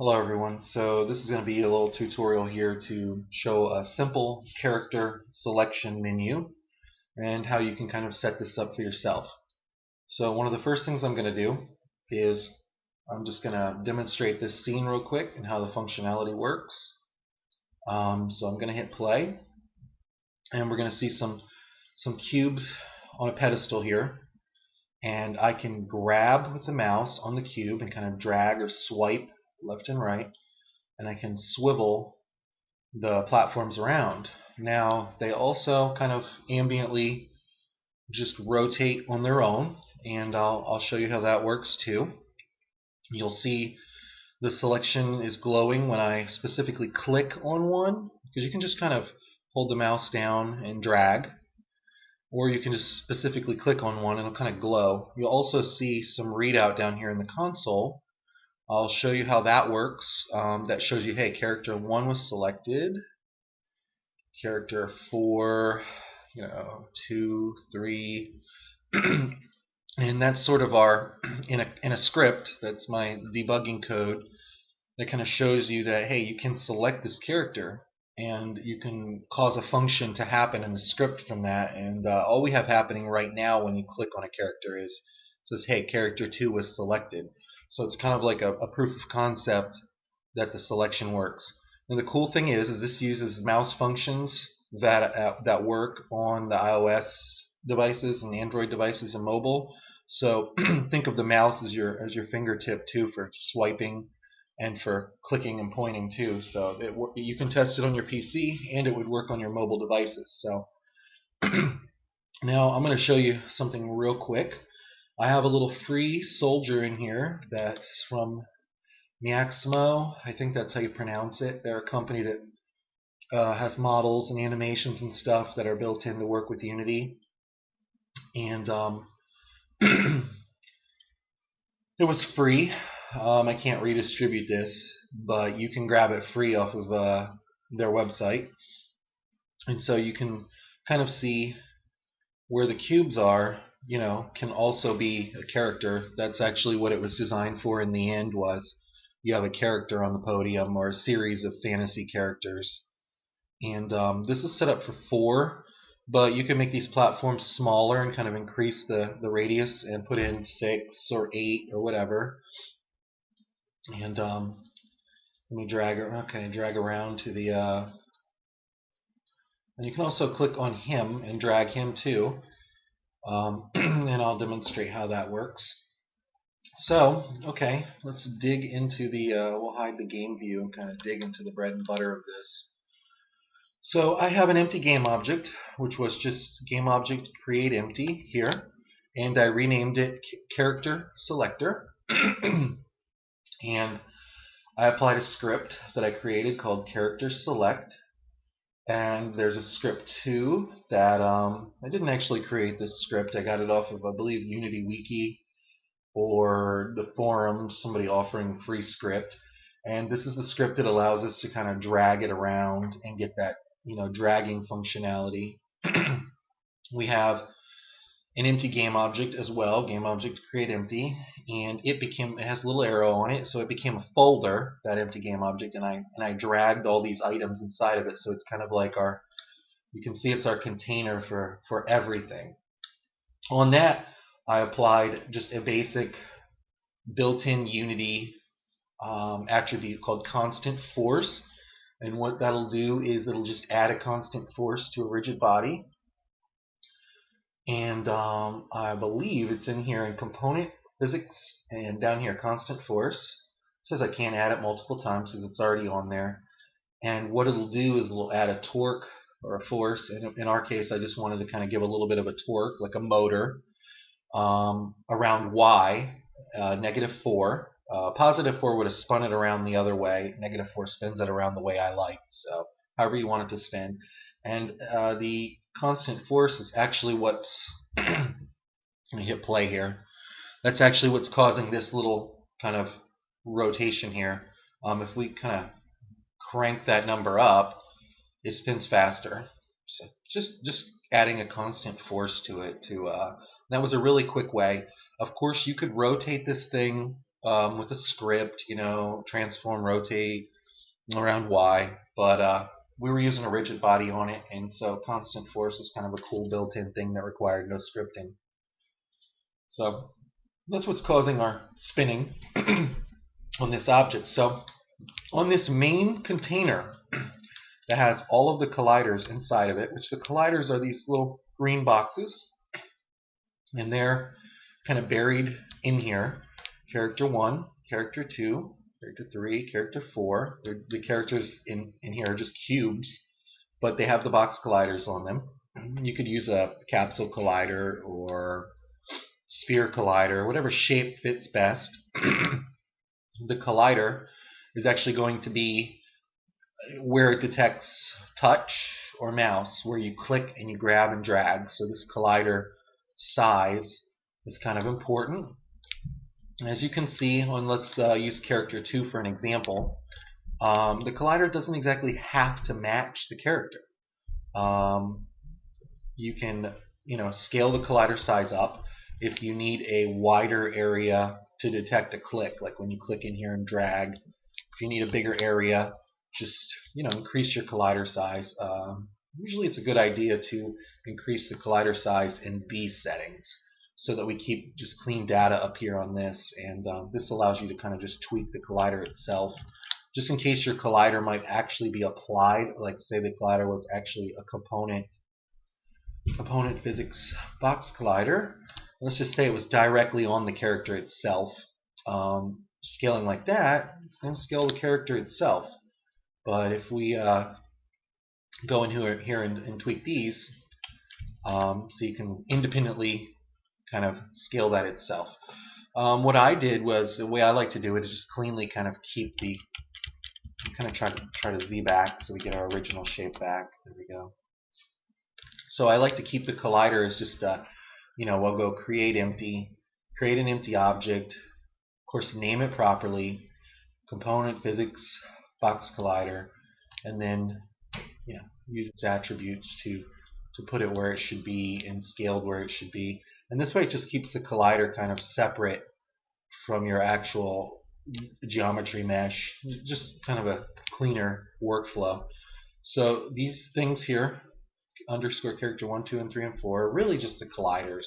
Hello everyone, so this is going to be a little tutorial here to show a simple character selection menu and how you can kind of set this up for yourself. So one of the first things I'm going to do is I'm just going to demonstrate this scene real quick and how the functionality works. So I'm going to hit play and we're going to see some cubes on a pedestal here, and I can grab with the mouse on the cube and kind of drag or swipe left and right, and I can swivel the platforms around. Now they also kind of ambiently just rotate on their own, and I'll show you how that works too. You'll see the selection is glowing when I specifically click on one, because you can just kind of hold the mouse down and drag, or you can just specifically click on one and it'll kind of glow. You'll also see some readout down here in the console. I'll show you how that works. That shows you, hey, character 1 was selected, character 4, 2, 3, and that's sort of our in a script. That's my debugging code that kind of shows you that, hey, you can select this character and you can cause a function to happen in the script from that. And all we have happening right now when you click on a character is it says, hey, character 2 was selected. So it's kind of like a proof of concept that the selection works. And the cool thing is this uses mouse functions that work on the iOS devices and Android devices and mobile. So think of the mouse as your fingertip too, for swiping and for clicking and pointing too. So you can test it on your PC and it would work on your mobile devices. So now I'm going to show you something real quick. I have a little free soldier in here that's from Miaxmo. I think that's how you pronounce it. They're a company that has models and animations and stuff that are built in to work with Unity. And it was free. I can't redistribute this, but you can grab it free off of their website. And so you can kind of see where the cubes are, can also be a character. That's actually what it was designed for in the end, was you have a character on the podium or a series of fantasy characters. And this is set up for 4, but you can make these platforms smaller and kind of increase the radius and put in 6 or 8 or whatever. And let me drag around to the and you can also click on him and drag him too. And I'll demonstrate how that works. So, okay, let's dig into the, we'll hide the game view and kind of dig into the bread and butter of this. So I have an empty game object, which was just game object create empty here, and I renamed it character selector. And I applied a script that I created called character select. And there's a script too that I didn't actually create this script. I got it off of, I believe, Unity Wiki or the forums, somebody offering free script. And this is the script that allows us to kind of drag it around and get that, dragging functionality. We have an empty game object as well, game object create empty, and it has a little arrow on it, so it became a folder, that empty game object, and I dragged all these items inside of it, so it's kind of like you can see it's our container for everything. On that, I applied just a basic built-in Unity attribute called constant force, and what that'll do is it'll just add a constant force to a rigid body. And I believe it's in here in component physics, and down here constant force. It says I can't add it multiple times because it's already on there. And what it'll do is it'll add a torque or a force. And in our case, I just wanted to kind of give a little bit of a torque, like a motor, around Y, -4. +4 would have spun it around the other way. -4 spins it around the way I like. So however you want it to spin. And the constant force is actually what's let me hit play here. That's actually what's causing this little kind of rotation here. If we kind of crank that number up, it spins faster. So just adding a constant force to it. That was a really quick way. Of course, you could rotate this thing with a script, transform, rotate around Y, but we were using a rigid body on it, and so constant force is kind of a cool built-in thing that required no scripting. So that's what's causing our spinning on this object. So on this main container that has all of the colliders inside of it, which the colliders are these little green boxes, and they're kind of buried in here. Character 1, character 2, character 3, character 4. The characters in here are just cubes, but they have the box colliders on them. You could use a capsule collider or sphere collider, whatever shape fits best. The collider is actually going to be where it detects touch or mouse, where you click and you grab and drag. So this collider size is kind of important. As you can see, let's use character 2 for an example. The collider doesn't exactly have to match the character. You can, scale the collider size up if you need a wider area to detect a click, like when you click in here and drag. If you need a bigger area, just increase your collider size. Usually it's a good idea to increase the collider size in B settings so that we keep just clean data up here on this, and this allows you to kind of just tweak the collider itself, just in case your collider might actually be applied, like say the collider was actually a component physics box collider. Let's just say it was directly on the character itself. Scaling like that, it's going to scale the character itself. But if we go in here and tweak these, so you can independently kind of scale that itself. What I did was, the way I like to do it is just cleanly kind of keep the, kind of try to Z back so we get our original shape back. There we go. So I like to keep the collider as just, we'll go create an empty object, of course name it properly, component physics box collider, and then use its attributes to put it where it should be and scaled where it should be. And this way it just keeps the collider kind of separate from your actual geometry mesh, just kind of a cleaner workflow. So these things here, underscore character 1, 2, and 3, and 4, are really just the colliders.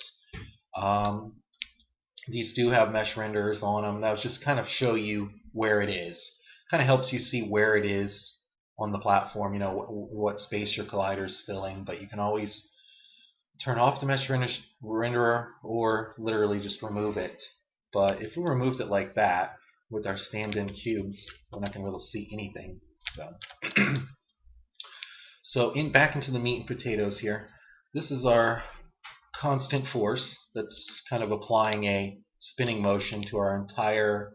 These do have mesh renderers on them. That was just kind of show you where it is. Kind of helps you see where it is on the platform, what space your collider is filling, but you can always turn off the mesh renderer or literally just remove it. But if we removed it like that with our stand-in cubes, we're not going to be able to see anything. So back into the meat and potatoes here. This is our constant force that's kind of applying a spinning motion to our entire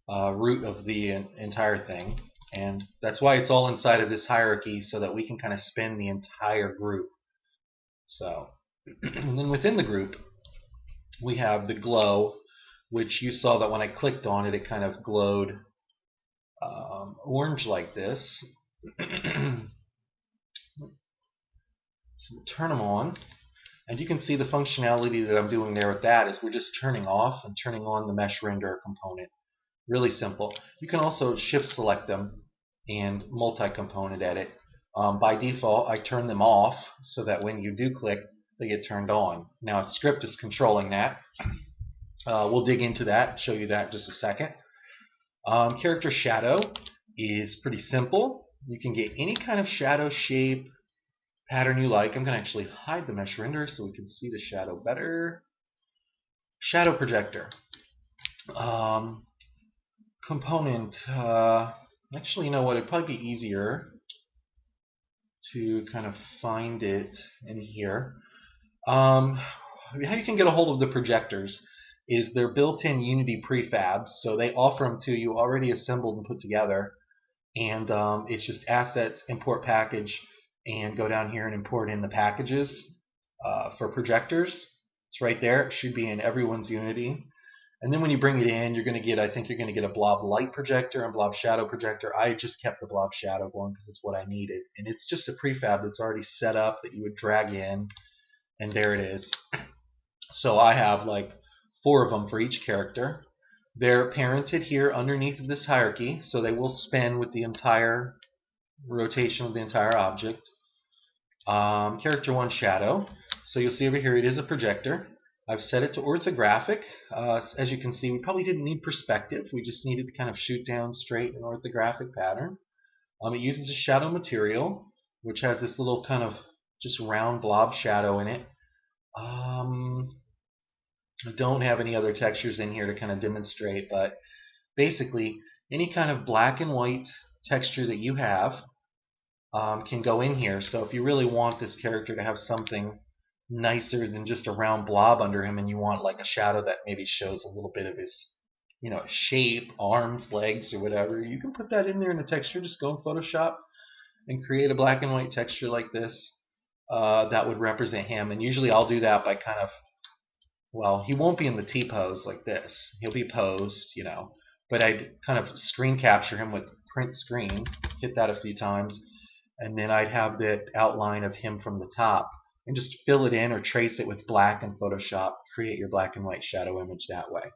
root of the entire thing. And that's why it's all inside of this hierarchy, so that we can kind of spin the entire group. So, and then within the group, we have the glow, which you saw that when I clicked on it, it kind of glowed orange like this. So we'll turn them on, and you can see the functionality that I'm doing there with that is we're just turning off and turning on the mesh renderer component. Really simple. You can also shift select them and multi-component edit. By default, I turn them off so that when you do click, they get turned on. Now a script is controlling that. We'll dig into that, show you that in just a second. Character shadow is pretty simple. You can get any kind of shadow shape, pattern you like. I'm going to actually hide the mesh render so we can see the shadow better. Shadow projector. Component. Actually, you know what? It'd probably be easier to kind of find it in here. How you can get a hold of the projectors is they're built-in Unity prefabs, so they offer them to you already assembled and put together, and it's just assets, import package, and go down here and import in the packages for projectors. It's right there. It should be in everyone's Unity. And then when you bring it in, you're going to get, I think you're going to get a blob light projector and blob shadow projector. I just kept the blob shadow going because it's what I needed. And it's just a prefab that's already set up that you would drag in, and there it is. So I have like 4 of them for each character. They're parented here underneath of this hierarchy, so they will spin with the entire rotation of the entire object. Character 1 shadow. So you'll see over here it is a projector. I've set it to orthographic. As you can see, we probably didn't need perspective. We just needed to kind of shoot down straight in orthographic pattern. It uses a shadow material, which has this little kind of just round blob shadow in it. I don't have any other textures in here to kind of demonstrate, but basically any kind of black and white texture that you have can go in here. So if you really want this character to have something nicer than just a round blob under him, and you want like a shadow that maybe shows a little bit of his, shape, arms, legs, or whatever, you can put that in there in the texture. Just go in Photoshop and create a black and white texture like this that would represent him. And usually I'll do that by kind of, well, he won't be in the T-pose like this. He'll be posed, but I'd kind of screen capture him with print screen, hit that a few times, and then I'd have the outline of him from the top and just fill it in or trace it with black in Photoshop, create your black and white shadow image that way.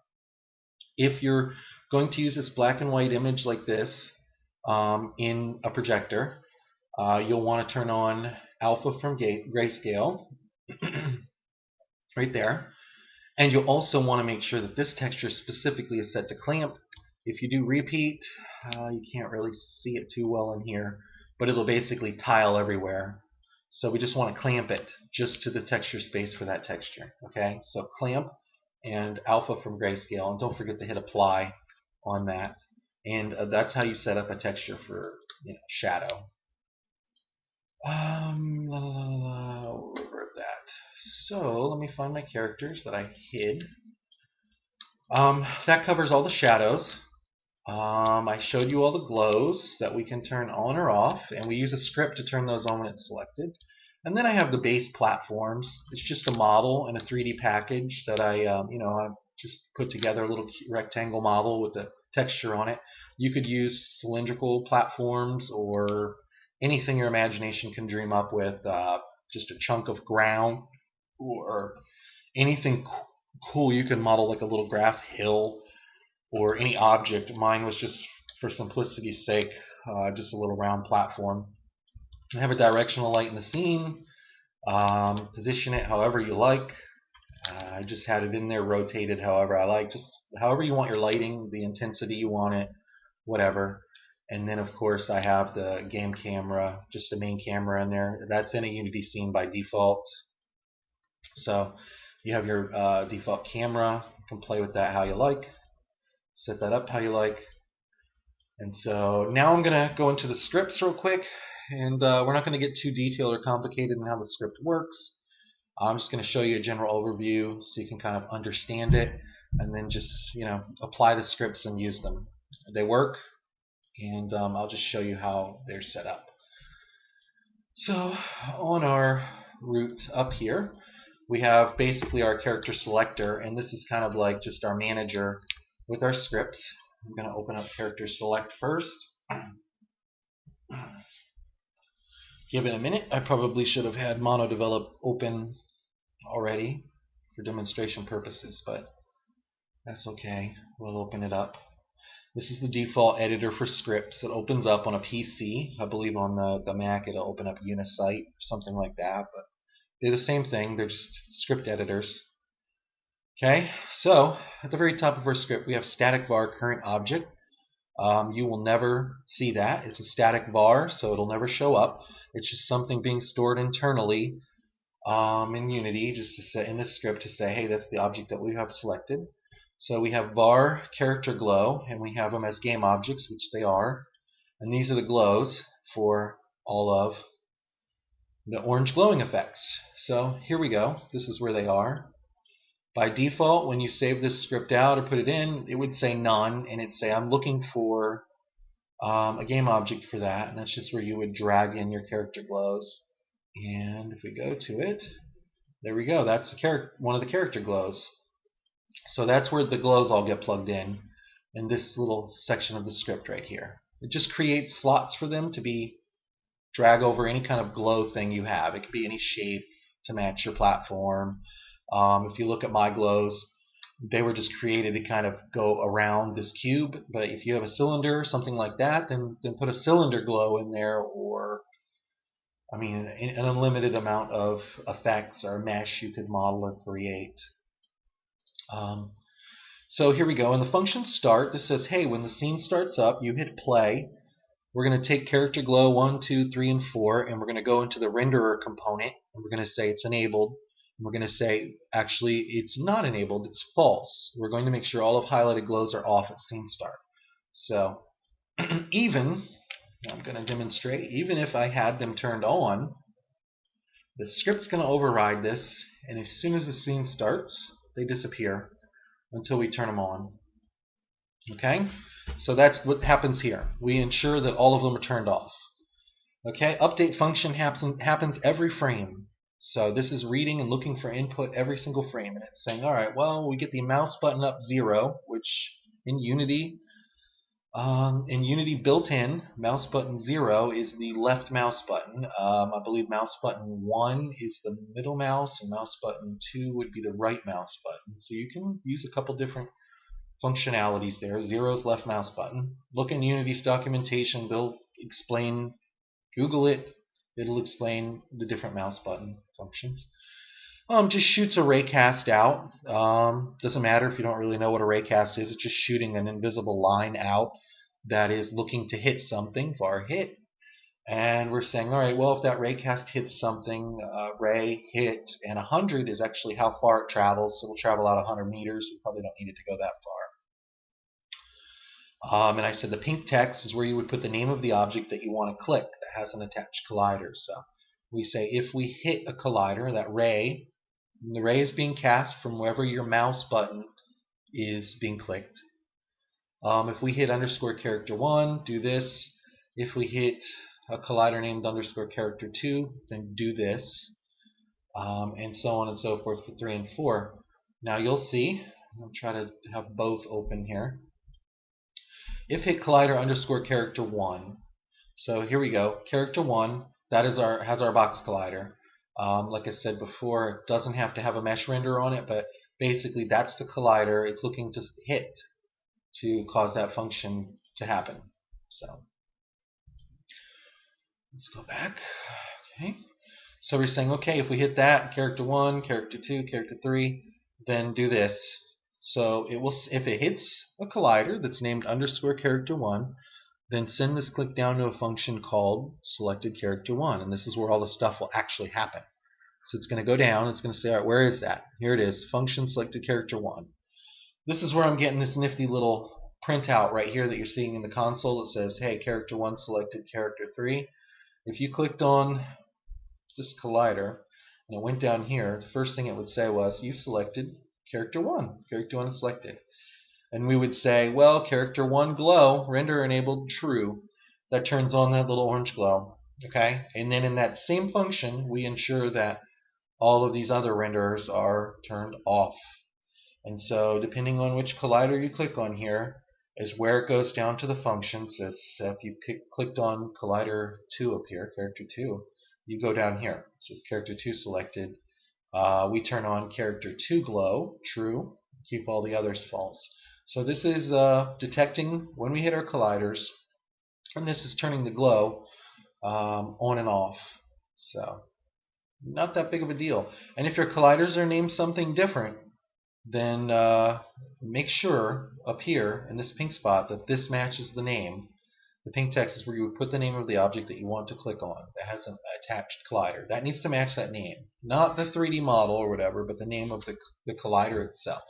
If you're going to use this black and white image like this in a projector, you'll want to turn on alpha from grayscale right there. And you'll also want to make sure that this texture specifically is set to clamp. If you do repeat, you can't really see it too well in here, but it'll basically tile everywhere. So we just want to clamp it just to the texture space for that texture. Okay, so clamp and alpha from grayscale, and don't forget to hit apply on that. And that's how you set up a texture for shadow. We'll revert that. So let me find my characters that I hid. That covers all the shadows. I showed you all the glows that we can turn on or off, and we use a script to turn those on when it's selected. And then I have the base platforms. It's just a model and a 3D package that I've just put together, a little rectangle model with a texture on it. You could use cylindrical platforms or anything your imagination can dream up with, just a chunk of ground or anything cool you can model, like a little grass hill or any object. Mine was just, for simplicity's sake, just a little round platform. I have a directional light in the scene. Position it however you like. I just had it in there rotated however I like, just however you want your lighting, the intensity you want it, whatever. And then of course I have the game camera, just the main camera in there. That's in a Unity scene by default. So you have your default camera. You can play with that how you like. Set that up how you like. And so now I'm going to go into the scripts real quick, and we're not going to get too detailed or complicated in how the script works. I'm just going to show you a general overview so you can kind of understand it, and then just apply the scripts and use them. They work, and I'll just show you how they're set up. So on our root up here, we have basically our character selector, and this is kind of like just our manager with our scripts. I'm going to open up character select first. Give it a minute. I probably should have had MonoDevelop open already for demonstration purposes, but that's okay. We'll open it up. This is the default editor for scripts. It opens up on a PC. I believe on the Mac it'll open up Unisite or something like that, but they're the same thing. They're just script editors. Okay, so at the very top of our script we have static var current object. You will never see that. It's a static var, so it'll never show up. It's just something being stored internally in Unity, just to say in this script to say, hey, that's the object that we have selected. So we have var character glow, and we have them as game objects, which they are. And these are the glows for all of the orange glowing effects. So here we go. This is where they are. By default, when you save this script out or put it in, it would say none, and it'd say I'm looking for a game object for that, and that's just where you would drag in your character glows. And if we go to it, there we go. That's one of the character glows. So that's where the glows all get plugged in this little section of the script right here. It just creates slots for them to be drag over any kind of glow thing you have. It could be any shape to match your platform. If you look at my glows, They were just created to kind of go around this cube. But if you have a cylinder or something like that, then put a cylinder glow in there, or I mean, an unlimited amount of effects or mesh you could model or create. So here we go. In the function start, this says, hey, when the scene starts up, you hit play. We're going to take character glow 1, 2, 3, and 4, and we're going to go into the renderer component, and we're going to say it's enabled. And we're going to say, actually, it's not enabled, it's false. We're going to make sure all of highlighted glows are off at scene start. So even, I'm going to demonstrate, even if I had them turned on, the script's going to override this, and as soon as the scene starts, they disappear until we turn them on. Okay, so that's what happens here. We ensure that all of them are turned off. Okay, update function happens every frame. So this is reading and looking for input every single frame, and it's saying, all right, well, we get the mouse button up 0, which in Unity built-in, mouse button 0 is the left mouse button. I believe mouse button 1 is the middle mouse, and mouse button 2 would be the right mouse button. So you can use a couple different functionalities there. 0 is left mouse button. Look in Unity's documentation. They'll explain, Google it. It'll explain the different mouse button functions. Just shoots a raycast out. Doesn't matter if you don't really know what a raycast is. It's just shooting an invisible line out that is looking to hit something, var hit. And we're saying, all right, well, if that raycast hits something, ray hit, and 100 is actually how far it travels. So it'll travel out 100 meters. We probably don't need it to go that far. And I said the pink text is where you would put the name of the object that you want to click that has an attached collider. So we say if we hit a collider, that ray, the ray is being cast from wherever your mouse button is being clicked. If we hit underscore character 1, do this. If we hit a collider named underscore character 2, then do this. And so on and so forth for 3 and 4. Now you'll see, I'll try to have both open here. If hit collider underscore character 1, so here we go, character 1, that is has our box collider. Like I said before, it doesn't have to have a mesh render on it, but basically that's the collider it's looking to hit to cause that function to happen. So let's go back. Okay. So we're saying, okay, if we hit that, character 1, character 2, character 3, then do this. So it will, if it hits a collider that's named underscore character 1, then send this click down to a function called selected character 1, and this is where all the stuff will actually happen. So it's going to go down, it's going to say, all right, where is that? Here it is, function selected character 1. This is where I'm getting this nifty little printout right here that you're seeing in the console that says, hey, character 1 selected character 3. If you clicked on this collider and it went down here, the first thing it would say was, you've selected character 1. Character 1 is selected. And we would say, well, character 1 glow, render enabled true. That turns on that little orange glow. Okay? And then in that same function, we ensure that all of these other renderers are turned off. And so depending on which collider you click on here is where it goes down to the function. So if you clicked on collider 2 up here, character 2, you go down here. It says character 2 selected. We turn on character 2 glow, true, keep all the others false. So this is detecting when we hit our colliders, and this is turning the glow on and off. So not that big of a deal. And if your colliders are named something different, then make sure up here in this pink spot that this matches the name. The pink text is where you would put the name of the object that you want to click on that has an attached collider. That needs to match that name. Not the 3D model or whatever, but the name of the collider itself.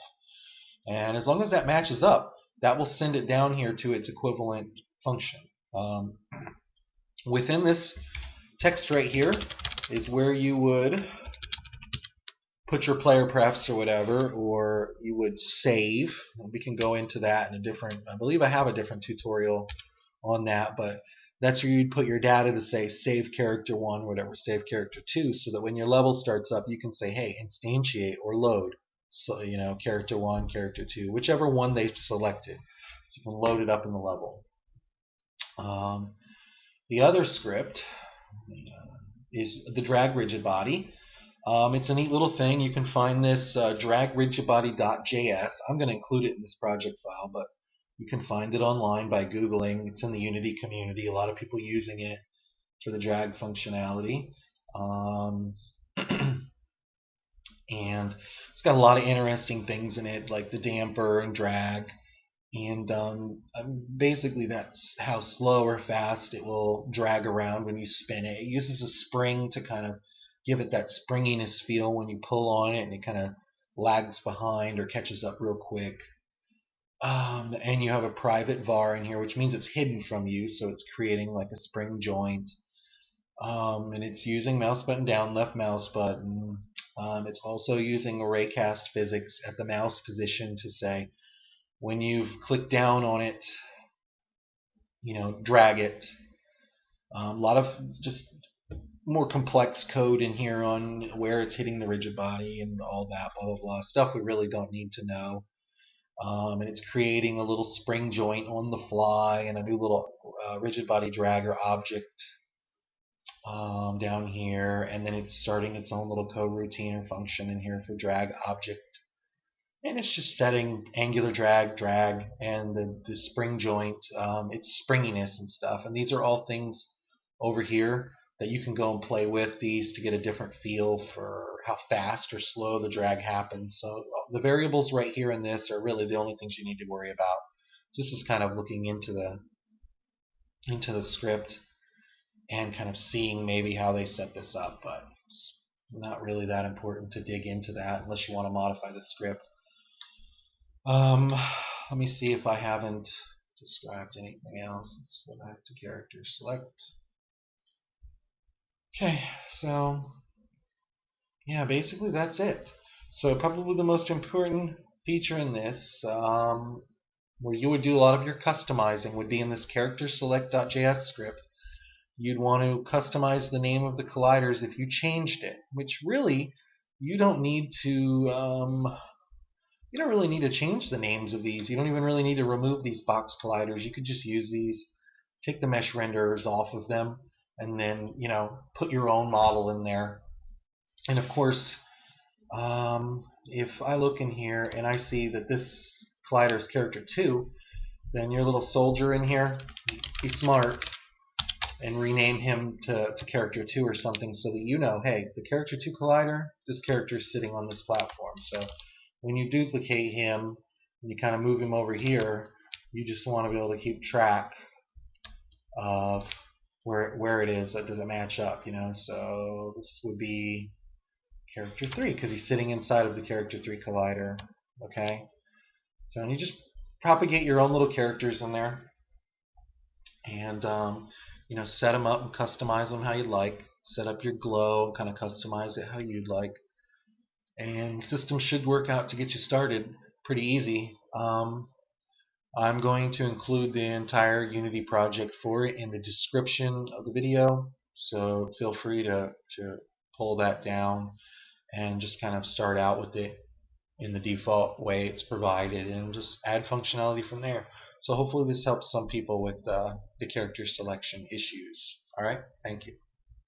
And as long as that matches up, that will send it down here to its equivalent function. Within this text right here is where you would put your player prefs or whatever, or you would save. We can go into that in a different, I believe I have a different tutorial on that, but that's where you'd put your data to say save character 1, whatever, save character 2, so that when your level starts up, you can say, hey, instantiate or load. So, you know, character 1, character 2, whichever one they've selected. So you can load it up in the level. The other script is the drag rigid body. It's a neat little thing. You can find this drag-rigidbody.js. I'm going to include it in this project file, but you can find it online by Googling. It's in the Unity community. A lot of people using it for the drag functionality. And it's got a lot of interesting things in it, like the damper and drag. And basically that's how slow or fast it will drag around when you spin it. It uses a spring to kind of give it that springiness feel when you pull on it, and it kind of lags behind or catches up real quick. And you have a private var in here, which means it's hidden from you, so it's creating like a spring joint. And it's using mouse button down, left mouse button. It's also using arraycast physics at the mouse position to say, when you've clicked down on it, drag it. A lot of just more complex code in here on where it's hitting the rigid body and all that, blah, blah, blah. Stuff we really don't need to know. And it's creating a little spring joint on the fly and a new little rigid body dragger object down here. And then it's starting its own little coroutine or function in here for drag object. And it's just setting angular drag, and the spring joint, its springiness and stuff. And these are all things over here that you can go and play with these to get a different feel for how fast or slow the drag happens. So the variables right here in this are really the only things you need to worry about. This is kind of looking into the script and kind of seeing maybe how they set this up, but it's not really that important to dig into that unless you want to modify the script. Let me see if I haven't described anything else. Let's go back to character select. Okay, so yeah, basically that's it. So probably the most important feature in this, where you would do a lot of your customizing, would be in this character select.js script. You'd want to customize the name of the colliders if you changed it, which really you don't need to. You don't really need to change the names of these. You don't even really need to remove these box colliders. You could just use these, take the mesh renderers off of them, and then put your own model in there. And of course, if I look in here and I see that this collider is character 2, then your little soldier in here, be smart and rename him to character 2 or something, so that hey, the character 2 collider, this character is sitting on this platform. So when you duplicate him and you kind of move him over here, you just want to be able to keep track of where it is. That doesn't match up, So this would be character 3 because he's sitting inside of the character 3 collider. Okay, so and you just propagate your own little characters in there, and set them up and customize them how you'd like. Set up your glow, kind of customize it how you'd like. And the system should work out to get you started pretty easy. I'm going to include the entire Unity project for it in the description of the video, so feel free to pull that down and just kind of start out with it in the default way it's provided and just add functionality from there. So hopefully this helps some people with the character selection issues. Alright, thank you.